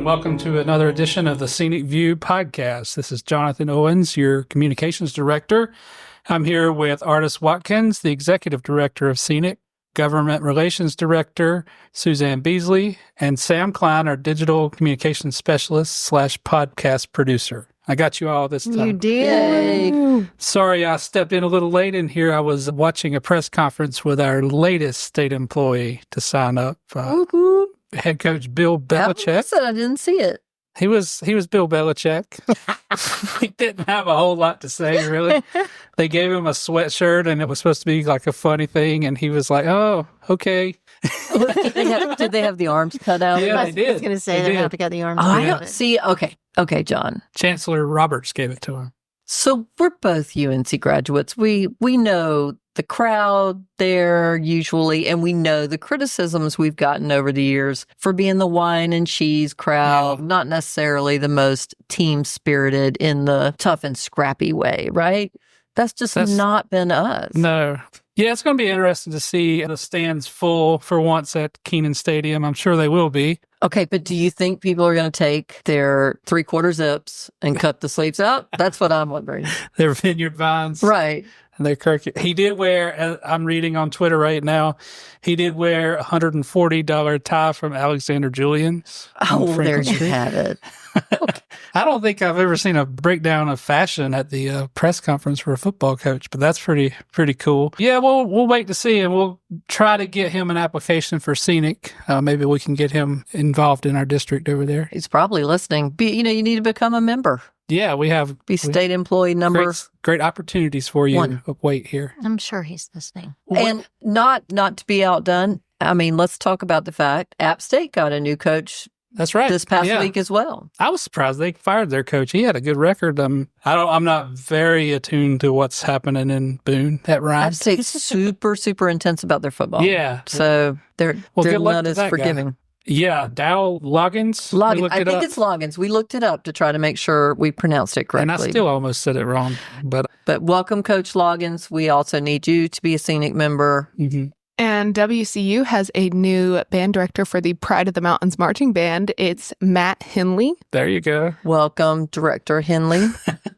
and welcome to another edition of the Scenic View podcast. This is Jonathan Owens, your communications director. I'm here with Ardis Watkins, the executive director of Scenic, government relations director, Suzanne Beasley, and Sam Cline, our digital communications specialist / podcast producer. I got you all this time. You did. Yay. Sorry, I stepped in a little late in here. I was watching a press conference with our latest state employee to sign up. Head coach Bill Belichick. I didn't see it. He was Bill Belichick. He didn't have a whole lot to say, really. They gave him a sweatshirt, and it was supposed to be like a funny thing, and he was like, "Oh, okay." Did they have the arms cut out? Yeah, they did. I was going to say they have to cut the arms Oh, out. I don't see. Okay, John. Chancellor Roberts gave it to him. So we're both UNC graduates. We know the crowd there usually, and we know the criticisms we've gotten over the years for being the wine and cheese crowd, not necessarily the most team-spirited in the tough and scrappy way, right? That's not been us. No. Yeah, it's going to be interesting to see the stands full for once at Kenan Stadium. I'm sure they will be. Okay, but do you think people are going to take their 3/4 zips and cut the sleeves out? That's what I'm wondering. Their vineyard vines. Right. And their Kirky. He did wear, I'm reading on Twitter right now, he did wear a $140 tie from Alexander Julian's. Oh, there you have it. I don't think I've ever seen a breakdown of fashion at the press conference for a football coach, but that's pretty cool. Yeah, we'll wait to see, and we'll try to get him an application for Scenic. Maybe we can get him involved in our district over there. He's probably listening. You need to become a member. Yeah, we have state employee number. Great opportunities for you. One. Wait here. I'm sure he's listening. And not to be outdone. I mean, let's talk about the fact App State got a new coach. That's right. This past week as well. I was surprised they fired their coach. He had a good record. I'm not very attuned to what's happening in Boone. That right. App State's super intense about their football. Yeah. So they're not as forgiving. Guy. Yeah, Dow Loggins. I think it's Loggins. We looked it up to try to make sure we pronounced it correctly. And I still almost said it wrong. But welcome, Coach Loggins. We also need you to be a Scenic member. Mm-hmm. And WCU has a new band director for the Pride of the Mountains Marching Band. It's Matt Henley. There you go. Welcome, Director Henley.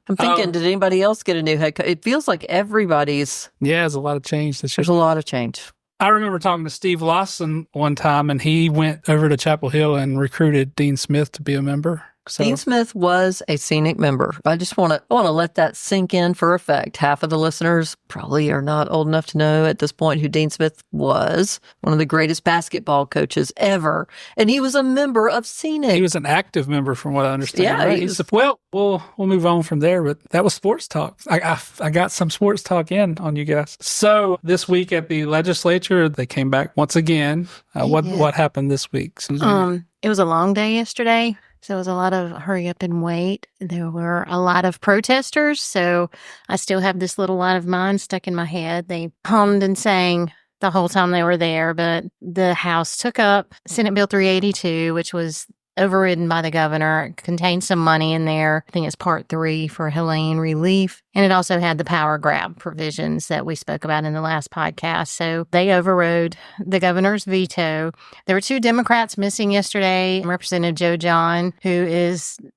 I'm thinking, did anybody else get a new head coach? It feels like everybody's... Yeah, there's a lot of change this year. There's a lot of change. I remember talking to Steve Lawson one time, and he went over to Chapel Hill and recruited Dean Smith to be a member. So. Dean Smith was a Scenic member. I just want to let that sink in for effect. Half of the listeners probably are not old enough to know at this point who Dean Smith was. One of the greatest basketball coaches ever. And he was a member of Scenic. He was an active member from what I understand. Yeah. Right? Well, we'll move on from there, but that was sports talk. I got some sports talk in on you guys. So this week at the legislature, they came back once again. What happened this week, Suzanne? It was a long day yesterday. So it was a lot of hurry up and wait. There were a lot of protesters. So I still have this little line of mine stuck in my head. They hummed and sang the whole time they were there. But the House took up Senate Bill 382, which was overridden by the governor. It contained some money in there. I think it's Part 3 for Helene relief. And it also had the power grab provisions that we spoke about in the last podcast. So they overrode the governor's veto. There were 2 Democrats missing yesterday. Representative Joe John, who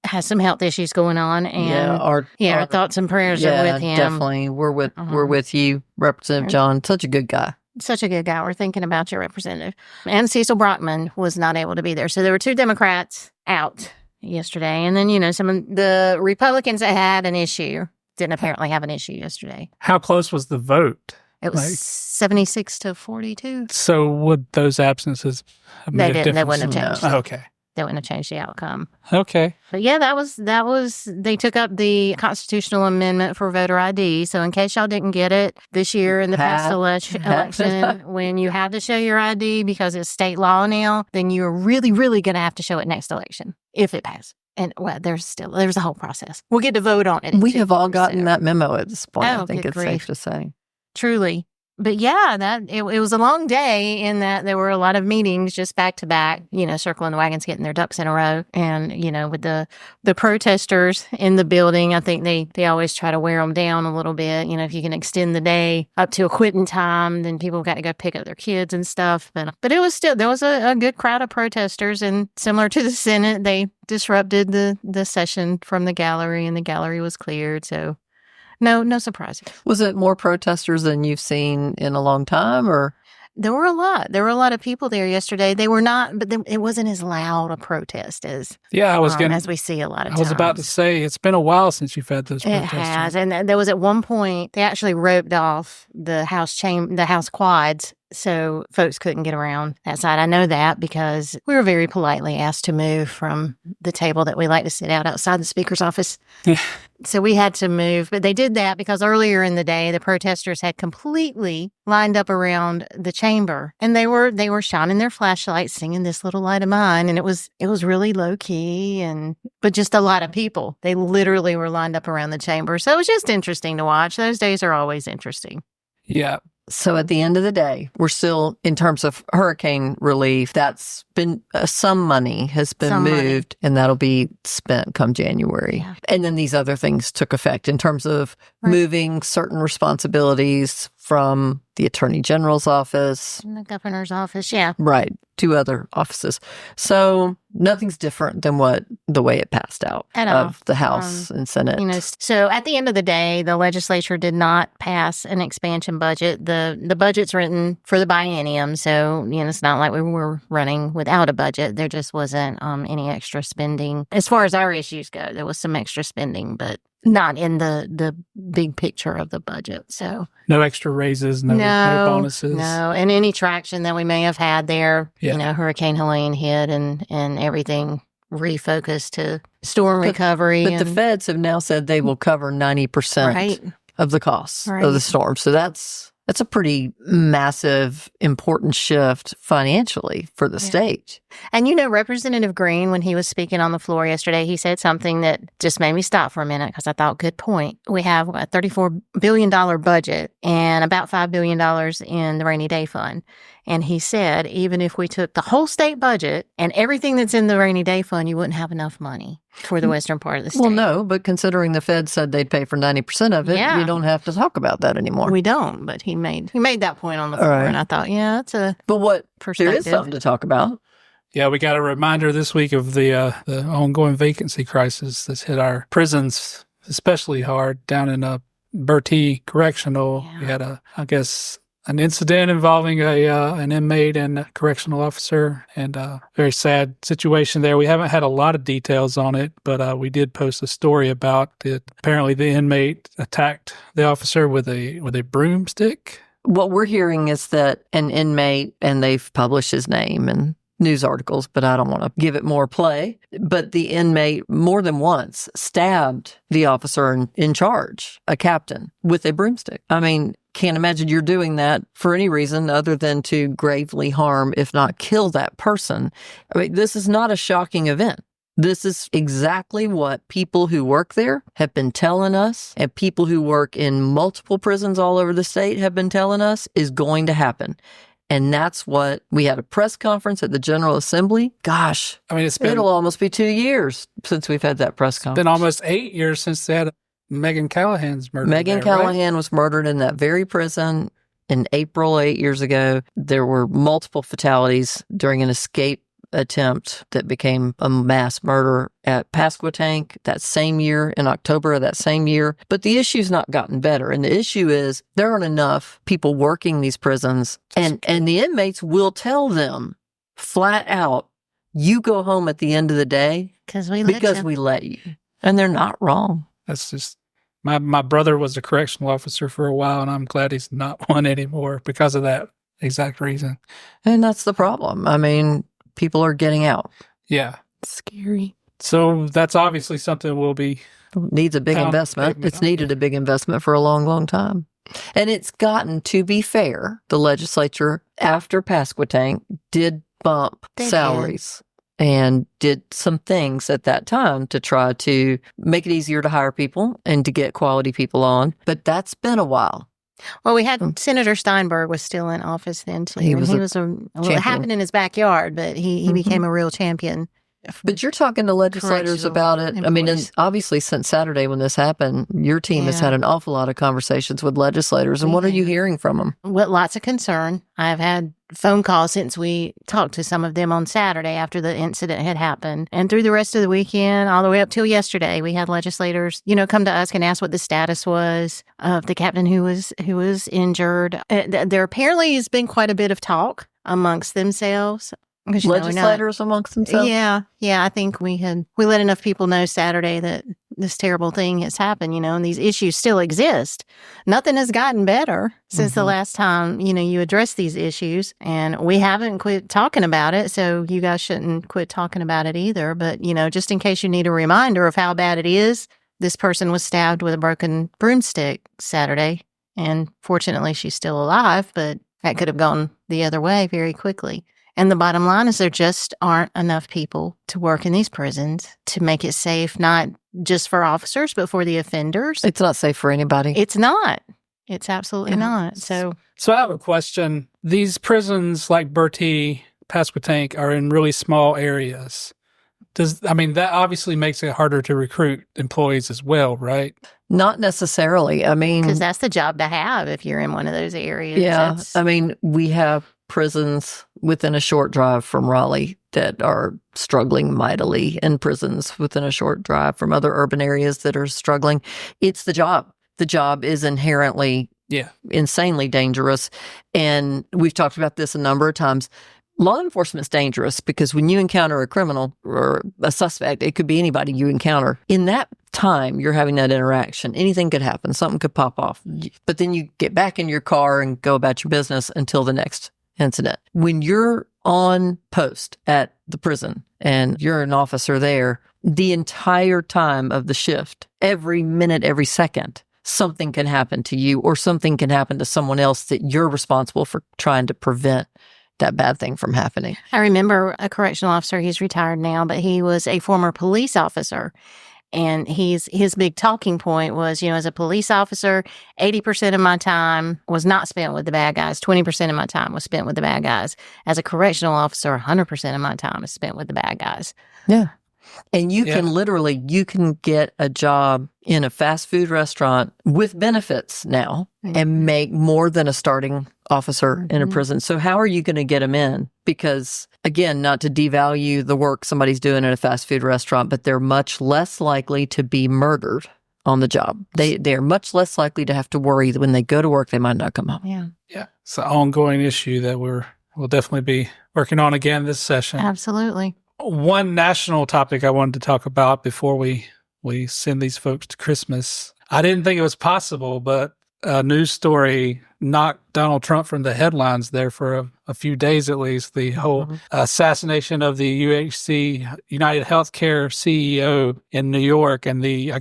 has some health issues going on. And our thoughts and prayers are with him. Definitely. We're with you, Representative John. Such a good guy. Such a good guy. We're thinking about your representative. And Cecil Brockman was not able to be there. So there were 2 Democrats out yesterday. And then, some of the Republicans that had an issue didn't apparently have an issue yesterday. How close was the vote? It was 76 to 42. So would those absences have made a difference? They wouldn't have changed. Oh, okay. That wouldn't have changed the outcome. Okay. But yeah, that was, they took up the constitutional amendment for voter ID. So in case y'all didn't get it this year in the past election, when you have to show your ID because it's state law now, then you're really, really going to have to show it next election if it passes. And there's a whole process. We'll get to vote on it. We have all gotten that memo at this point. Oh, I think it's safe to say. Truly. But yeah, it was a long day in that there were a lot of meetings just back to back, circling the wagons, getting their ducks in a row. And, with the protesters in the building, I think they always try to wear them down a little bit. If you can extend the day up to a quitting time, then people got to go pick up their kids and stuff. But it was still, there was a good crowd of protesters, and similar to the Senate, they disrupted the session from the gallery, and the gallery was cleared. So no surprises. Was it more protesters than you've seen in a long time, or? There were a lot. There were a lot of people there yesterday. They were not, but it wasn't as loud a protest as as we see a lot of times. I was about to say, it's been a while since you've had those protests. It has, and there was at one point they actually roped off the house quads, so folks couldn't get around that side. I know that because we were very politely asked to move from the table that we like to sit out outside the speaker's office. So we had to move, but they did that because earlier in the day, the protesters had completely lined up around the chamber, and they were shining their flashlights, singing "This Little Light of Mine," and it was really low key, but just a lot of people. They literally were lined up around the chamber, so it was just interesting to watch. Those days are always interesting. Yeah. So at the end of the day, we're still, in terms of hurricane relief, that's been, some money has been moved, and that'll be spent come January. Yeah. And then these other things took effect in terms of moving certain responsibilities from the Attorney General's office. And the governor's office, yeah. Right, to other offices. So nothing's different than the way it passed out at all. Of the House and Senate. So at the end of the day, the legislature did not pass an expansion budget. The budget's written for the biennium, so it's not like we were running without a budget. There just wasn't any extra spending. As far as our issues go, there was some extra spending, but not in the big picture of the budget. So no extra raises, no bonuses. No, and any traction that we may have had there, Hurricane Helene hit and everything refocused to storm recovery. But the feds have now said they will cover 90% of the costs of the storm. So that's a pretty massive, important shift financially for the state. And Representative Green, when he was speaking on the floor yesterday, he said something that just made me stop for a minute because I thought, good point. We have a $34 billion budget and about $5 billion in the rainy day fund. And he said, even if we took the whole state budget and everything that's in the rainy day fund, you wouldn't have enough money for the western part of the state. Well, no, but considering the Fed said they'd pay for 90% of it, you don't have to talk about that anymore. We don't, but he made that point on the floor, and I thought, that's a But what perspective. There is something to talk about. Yeah, we got a reminder this week of the ongoing vacancy crisis that's hit our prisons especially hard down in Bertie Correctional. Yeah. We had an incident involving an inmate and a correctional officer, and a very sad situation there. We haven't had a lot of details on it, but we did post a story about it. Apparently, the inmate attacked the officer with a broomstick. What we're hearing is that an inmate, and they've published his name and news articles, but I don't want to give it more play. But the inmate more than once stabbed the officer in charge, a captain, with a broomstick. I mean, can't imagine you're doing that for any reason other than to gravely harm, if not kill, that person. I mean, this is not a shocking event. This is exactly what people who work there have been telling us, and people who work in multiple prisons all over the state have been telling us is going to happen. And that's what we had a press conference at the General Assembly. Gosh, I mean, it'll almost be 2 years since we've had that press conference. It's been almost 8 years since they had Meggan Callahan's murder. Meggan Callahan was murdered in that very prison in April 8 years ago. There were multiple fatalities during an escape attempt that became a mass murder at Pasquotank that same year, in October of that same year. But the issue's not gotten better. And the issue is there aren't enough people working these prisons. And the inmates will tell them flat out, you go home at the end of the day because we let you. And they're not wrong. That's just, my brother was a correctional officer for a while, and I'm glad he's not one anymore because of that exact reason. And that's the problem. I mean, people are getting out. Yeah. Scary. So that's obviously something we'll be... Needs a big investment. It's needed a big investment for a long, long time. And it's gotten, to be fair, the legislature, after Pasquotank, did bump salaries and did some things at that time to try to make it easier to hire people and to get quality people on. But that's been a while. Well, we had Senator Steinberg was still in office then too. He and was he a was well, it champion. happened in his backyard, but he became a real champion. But you're talking to legislators Correctional about it. I mean, and employees. obviously since Saturday when this happened, your team has Yeah. had an awful lot of conversations with legislators. And what are you hearing from them? Well, lots of concern. I've had phone calls since we talked to some of them on Saturday after the incident had happened. And through the rest of the weekend, all the way up till yesterday, we had legislators, come to us and ask what the status was of the captain who was injured. There apparently has been quite a bit of talk amongst themselves. Because, Legislators amongst themselves? Yeah. I think we let enough people know Saturday that this terrible thing has happened, and these issues still exist. Nothing has gotten better since the last time, you addressed these issues, and we haven't quit talking about it. So you guys shouldn't quit talking about it either. But, just in case you need a reminder of how bad it is, this person was stabbed with a broken broomstick Saturday. And fortunately, she's still alive, but that could have gone the other way very quickly. And the bottom line is there just aren't enough people to work in these prisons to make it safe, not just for officers, but for the offenders. It's not safe for anybody. It's not. It's absolutely not. So I have a question. These prisons like Bertie, Pasquotank are in really small areas. That obviously makes it harder to recruit employees as well, right? Not necessarily. Because that's the job to have if you're in one of those areas. Yeah. We have prisons within a short drive from Raleigh that are struggling mightily, and prisons within a short drive from other urban areas that are struggling. It's the job. The job is inherently insanely dangerous. And we've talked about this a number of times. Law enforcement's dangerous because when you encounter a criminal or a suspect, it could be anybody you encounter. In that time you're having that interaction, anything could happen. Something could pop off. But then you get back in your car and go about your business until the next incident. When you're on post at the prison and you're an officer there, the entire time of the shift, every minute, every second, something can happen to you or something can happen to someone else that you're responsible for trying to prevent that bad thing from happening. I remember a correctional officer, he's retired now, but he was a former police officer. And his big talking point was, as a police officer, 80% of my time was not spent with the bad guys. 20% of my time was spent with the bad guys. As a correctional officer, 100% of my time is spent with the bad guys. Yeah. And you can get a job in a fast food restaurant with benefits now and make more than a starting officer in a prison. So how are you going to get them in? Because, again, not to devalue the work somebody's doing in a fast food restaurant, but they're much less likely to be murdered on the job. They're much less likely to have to worry that when they go to work, they might not come home. Yeah. It's an ongoing issue that we'll definitely be working on again this session. Absolutely. One national topic I wanted to talk about before we send these folks to Christmas. I didn't think it was possible, but a news story knocked Donald Trump from the headlines there for a few days at least. The whole assassination of the UHC, United Healthcare CEO in New York, and the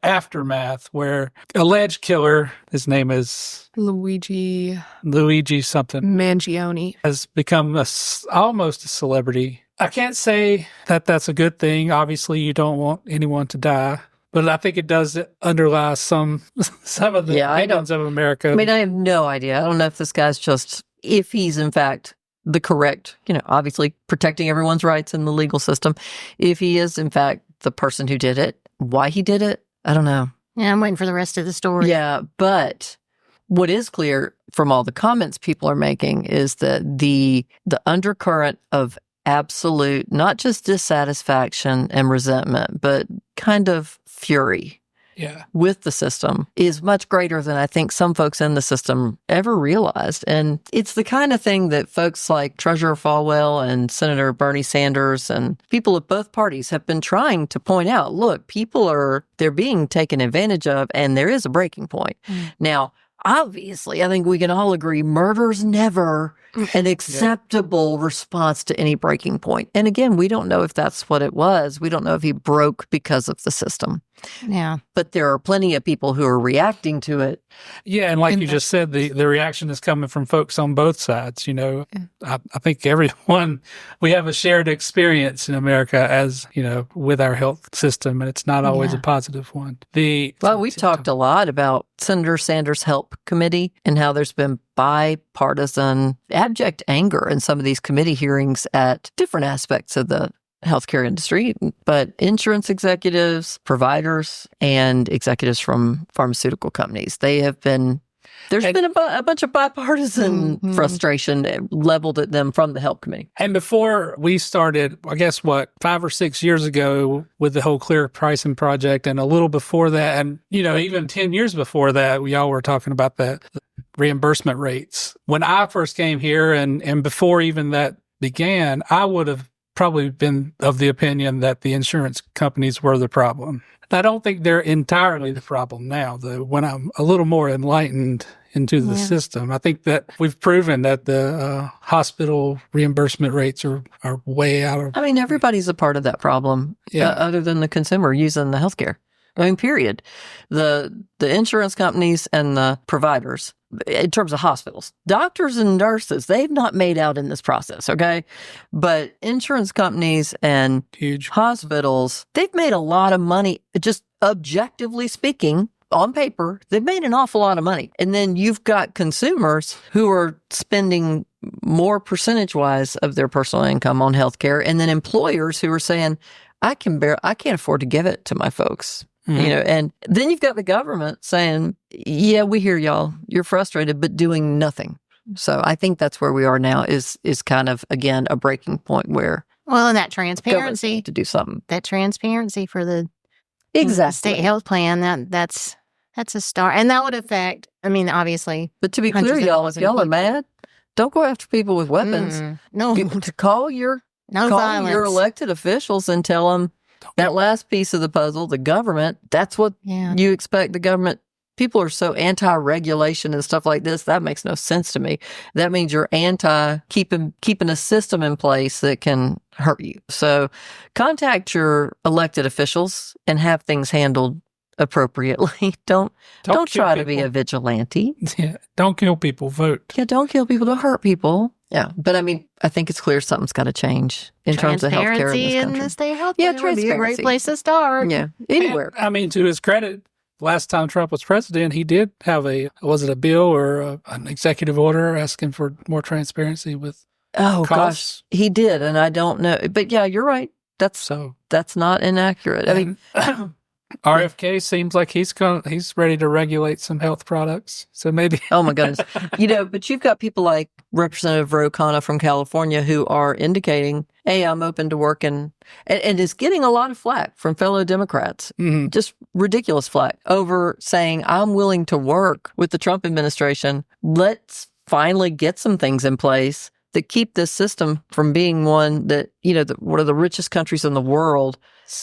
aftermath where alleged killer, his name is Luigi something, Mangione, has become almost a celebrity. I can't say that that's a good thing. Obviously, you don't want anyone to die, but I think it does underlie some of the opinions of America. I have no idea. I don't know if this guy's if he's in fact the correct, obviously protecting everyone's rights in the legal system. If he is in fact the person who did it, why he did it, I don't know. Yeah, I'm waiting for the rest of the story. Yeah, but what is clear from all the comments people are making is that the undercurrent of absolute, not just dissatisfaction and resentment, but kind of fury with the system is much greater than I think some folks in the system ever realized. And it's the kind of thing that folks like Treasurer Falwell and Senator Bernie Sanders and people of both parties have been trying to point out. Look, they're being taken advantage of, and there is a breaking point. Now, obviously, I think we can all agree murder's never an acceptable response to any breaking point. And again, we don't know if that's what it was. We don't know if he broke because of the system. Yeah. But there are plenty of people who are reacting to it. Yeah, and like you just said, the reaction is coming from folks on both sides. You know, I think everyone, we have a shared experience in America as, you know, with our health system, and it's not always a positive one. Well, we've talked a lot about Senator Sanders' Help Committee and how there's been bipartisan abject anger in some of these committee hearings at different aspects of the healthcare industry, but insurance executives, providers, and executives from pharmaceutical companies. There's been a bunch of bipartisan frustration leveled at them from the Help Committee. And before we started, I guess 5 or 6 years ago with the whole Clear Pricing Project, and a little before that, and, you know, even 10 years before that, we all were talking about the reimbursement rates. When I first came here and before even that began, I would have probably been of the opinion that the insurance companies were the problem. I don't think they're entirely the problem now, though, when I'm a little more enlightened into the system. I think that we've proven that the hospital reimbursement rates are way out of... I mean, everybody's a part of that problem, other than the consumer using the healthcare. I mean, period. The insurance companies and the providers, in terms of hospitals, doctors and nurses, they've not made out in this process, okay? But insurance companies and hospitals, they've made a lot of money, just objectively speaking. On paper, they've made an awful lot of money. And then you've got consumers who are spending more percentage-wise of their personal income on healthcare, and then employers who are saying, I can't afford to give it to my folks. You know, and then you've got the government saying, yeah, we hear y'all, you're frustrated, but doing nothing. So I think that's where we are now is kind of, again, a breaking point where... Well, and that transparency. To do something. That transparency for the Exactly. state health plan, that's a start. And that would affect, I mean, obviously. But to be clear, y'all, if y'all are mad, don't go after people with weapons. No. Call your elected officials and tell them, that last piece of the puzzle, the government, that's what you expect the government. People are so anti-regulation and stuff like this. That makes no sense to me. That means you're anti-keeping a system in place that can hurt you. So contact your elected officials and have things handled appropriately. Don't try to be a vigilante. Yeah, don't kill people, vote. Yeah, don't kill people, don't hurt people. Yeah, but I mean, I think it's clear something's got to change in terms of healthcare in this country. Transparency in the state health plan would be a great place to start. Yeah, anywhere. And, I mean, to his credit, last time Trump was president, he did have was it a bill or an executive order asking for more transparency with costs? Gosh, he did, and I don't know. But yeah, you're right. That's not inaccurate. I mean... RFK seems like he's ready to regulate some health products. So maybe. Oh my goodness. You know, but you've got people like Representative Ro Khanna from California who are indicating, hey, I'm open to work and is getting a lot of flack from fellow Democrats. Just ridiculous flack over saying, I'm willing to work with the Trump administration. Let's finally get some things in place that keep this system from being one that, you know, one of the richest countries in the world,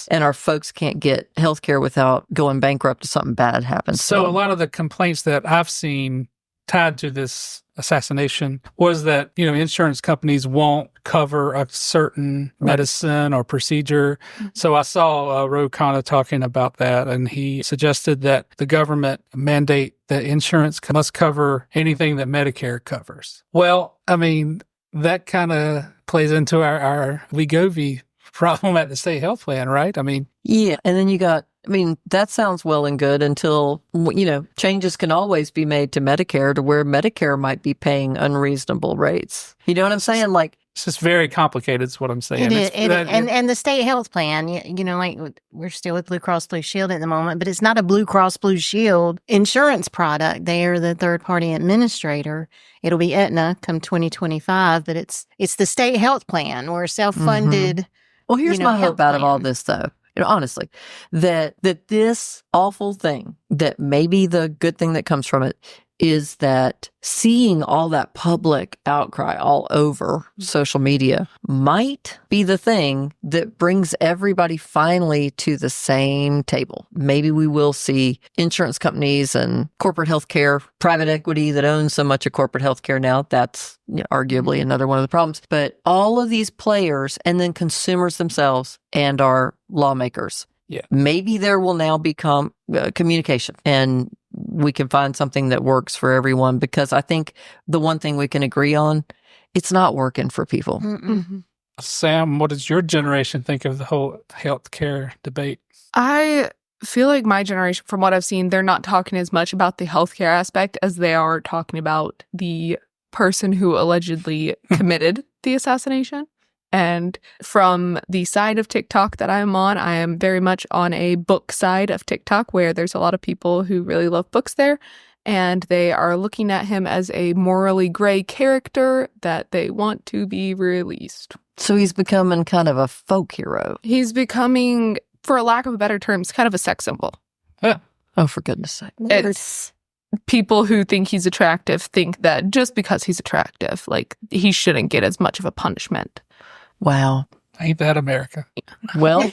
and our folks can't get health care without going bankrupt if something bad happens. So a lot of the complaints that I've seen tied to this assassination was that, you know, insurance companies won't cover a certain medicine or procedure. So I saw Ro Khanna talking about that, and he suggested that the government mandate that insurance must cover anything that Medicare covers. Well, I mean, that kind of plays into our Wegovy problem at the state health plan, right? I mean... Yeah, and then that sounds well and good until, you know, changes can always be made to Medicare to where Medicare might be paying unreasonable rates. You know what I'm saying? Like... It's just very complicated is what I'm saying. And the state health plan, you know, like we're still with Blue Cross Blue Shield at the moment, but it's not a Blue Cross Blue Shield insurance product. They are the third-party administrator. It'll be Aetna come 2025, but it's the state health plan. We're self-funded. Well, here's my hope out of all this, though. You know, honestly, that this awful thing, that maybe the good thing that comes from it, is that seeing all that public outcry all over social media might be the thing that brings everybody finally to the same table. Maybe we will see insurance companies and corporate healthcare, private equity that owns so much of corporate healthcare now. That's arguably another one of the problems. But all of these players and then consumers themselves and our lawmakers. Yeah. Maybe there will now become communication and we can find something that works for everyone, because I think the one thing we can agree on, it's not working for people. Sam, what does your generation think of the whole healthcare debate? I feel like my generation, from what I've seen, they're not talking as much about the healthcare aspect as they are talking about the person who allegedly committed the assassination. And from the side of TikTok that I'm on, I am very much on a book side of TikTok, where there's a lot of people who really love books there. And they are looking at him as a morally gray character that they want to be released. So he's becoming kind of a folk hero. He's becoming, for a lack of a better terms, kind of a sex symbol. Oh, for goodness sake. It's people who think he's attractive think that just because he's attractive, like, he shouldn't get as much of a punishment. Wow. Ain't that America? Well,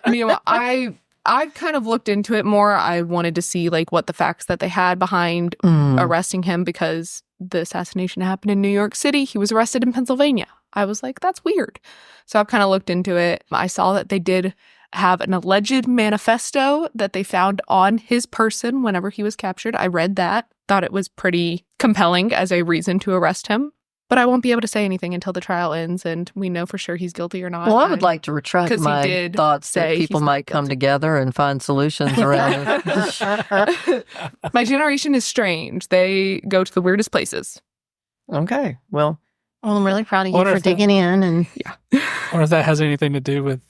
Meanwhile, I've kind of looked into it more. I wanted to see like what the facts that they had behind arresting him, because the assassination happened in New York City. He was arrested in Pennsylvania. I was like, that's weird. So I've kind of looked into it. I saw that they did have an alleged manifesto that they found on his person whenever he was captured. I read that, thought it was pretty compelling as a reason to arrest him. But I won't be able to say anything until the trial ends and we know for sure he's guilty or not. well, I would like to retract my thoughts that people might come together and find solutions around it. My generation is strange. They go to the weirdest places. Okay, well, I'm really proud of you Wonder for if that- digging in. And Or if that has anything to do with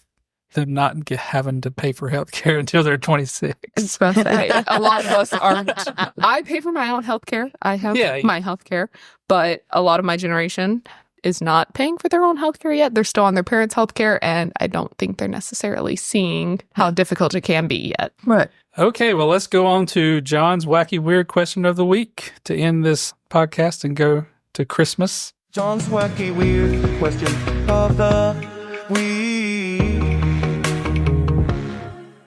them not having to pay for health care until they're 26. It's about to say, a lot of us aren't. I pay for my own health care. I have my health care. But a lot of my generation is not paying for their own health care yet. They're still on their parents' health care. And I don't think they're necessarily seeing how difficult it can be yet. right. Okay, well, let's go on to John's wacky weird question of the week to end this podcast and go to Christmas. John's wacky weird question of the week.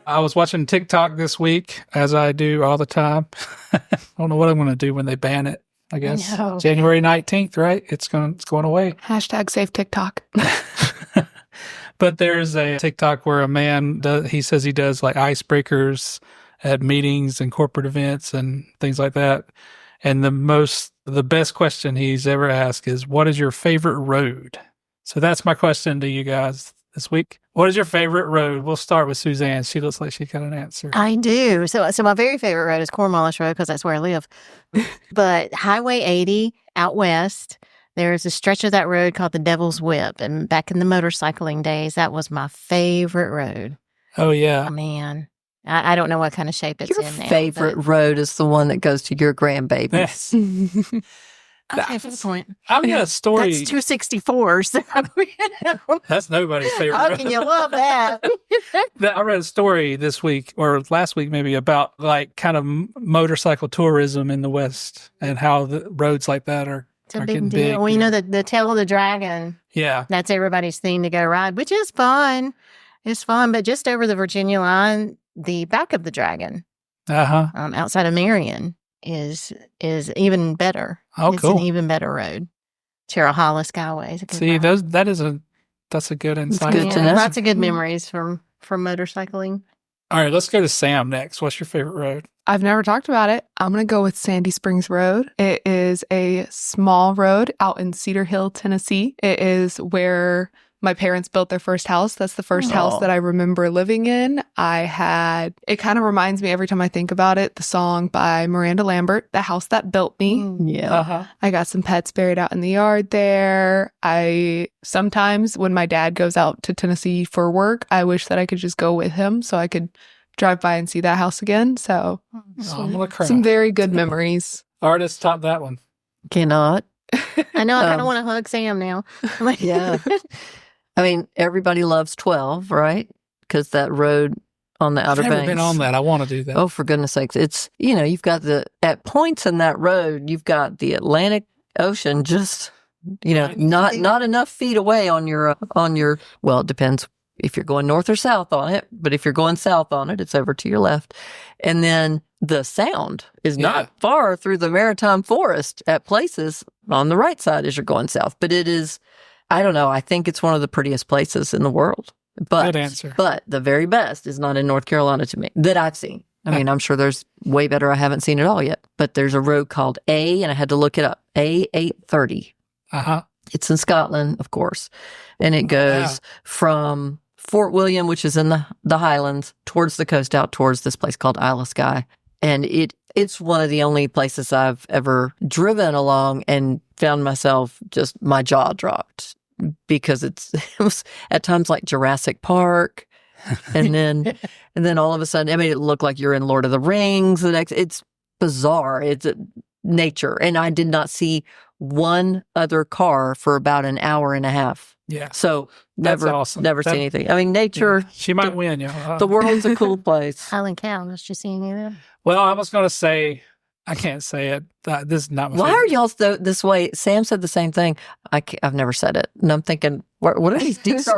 I was watching TikTok this week, as I do all the time. I don't know what I'm going to do when they ban it. I guess know. January 19th, right? It's going away. Hashtag save TikTok. But there's a TikTok where a man he says he does like icebreakers at meetings and corporate events and things like that. And the best question he's ever asked is, what is your favorite road? So that's my question to you guys this week. What is your favorite road? We'll start with Suzanne. She looks like she got an answer. I do. So my very favorite road is Cornwallis Road because that's where I live. But Highway 80 out west, there's a stretch of that road called the Devil's Whip. And back in the motorcycling days, that was my favorite road. Oh, yeah. Oh, man. I don't know what kind of shape it's Your in now. favorite road is the one that goes to your grandbaby. Yes. Okay, for the point. I've got a story. That's 264. So, That's nobody's favorite how road. can you love that? I read a story this week or last week maybe about like kind of motorcycle tourism in the West and how the roads like that are It's a getting big deal. big. Well, you know, the Tail of the Dragon, Yeah. that's everybody's thing to go ride, which is fun. It's fun. But just over the Virginia line, the back of the Dragon, Uh-huh. outside of Marion, is even better. Oh, It's cool. an even better road. Cherahalla Skyway is a good See, ride. that's a good insight. good to know. Lots of good memories from motorcycling. All right, let's go to Sam next. What's your favorite road? I've never talked about it. I'm going to go with Sandy Springs Road. It is a small road out in Cedar Hill, Tennessee. It is where my parents built their first house. That's the first house that I remember living in. It kind of reminds me every time I think about it, the song by Miranda Lambert, The House That Built Me. Yeah. Uh-huh. I got some pets buried out in the yard there. Sometimes when my dad goes out to Tennessee for work, I wish that I could just go with him so I could drive by and see that house again. So Oh, I'm gonna cry. some very good memories. Artist, top that one. Cannot. I know. I kind of want to hug Sam now. Yeah. I mean, everybody loves 12, right? Because that road on the Outer I've never Banks. been on that. I want to do that. Oh, for goodness sakes. It's, you've got at points in that road, you've got the Atlantic Ocean just, not enough feet away on your, well, it depends if you're going north or south on it, but if you're going south on it, it's over to your left. And then the Sound is not far through the maritime forest at places on the right side as you're going south. But it is, I don't know, I think it's one of the prettiest places in the world. Good answer. But the very best is not in North Carolina to me that I've seen. I mean, I'm sure there's way better. I haven't seen it all yet. But there's a road called and I had to look it up, A830. Uh-huh. It's in Scotland, of course. And it goes from Fort William, which is in the Highlands, towards the coast out towards this place called Isle of Skye. And it's one of the only places I've ever driven along and found myself just, my jaw dropped because it was at times like Jurassic Park. And then all of a sudden, I mean, it looked like you're in Lord of the Rings. It's bizarre. It's nature. And I did not see one other car for about an hour and a half. Yeah. So That's awesome. never see anything. I mean, nature. Yeah. She might win, y'all. The world's a cool place. Highland Cow, was you seeing any of them? Well, I was going to say, I can't say it. This is not my Why favorite. are y'all this way? Sam said the same thing. I've never said it. And I'm thinking, what are these deep No,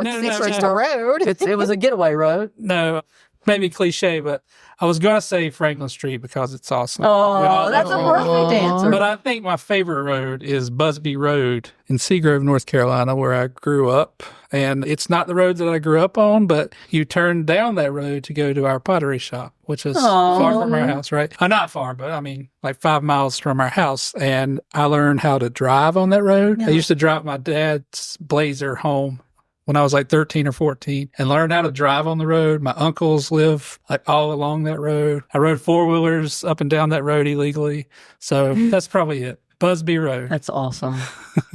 road. It was a getaway road. No, maybe cliche, but I was going to say Franklin Street because it's awesome. Oh, that's a perfect answer. But I think my favorite road is Busby Road in Seagrove, North Carolina, where I grew up. And it's not the road that I grew up on, but you turn down that road to go to our pottery shop, which is far from our house, right? Not far, but I mean, like 5 miles from our house. And I learned how to drive on that road. Yeah. I used to drive my dad's Blazer home when I was like 13 or 14 and learned how to drive on the road. My uncles live like all along that road. I rode 4-wheelers up and down that road illegally. So that's probably it. Busby Road. That's awesome.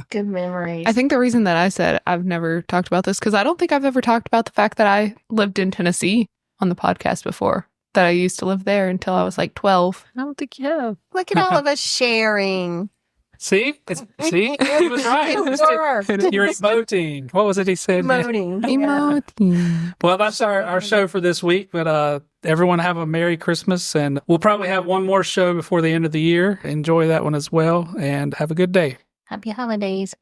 Good memories. I think the reason that I said I've never talked about this, because I don't think I've ever talked about the fact that I lived in Tennessee on the podcast before, that I used to live there until I was like 12. I don't think you have. Look at all of us sharing. See? See? He was right. You're emoting. What was it he said? Emoting. Well, that's our show for this week. But everyone have a Merry Christmas. And we'll probably have one more show before the end of the year. Enjoy that one as well. And have a good day. Happy holidays.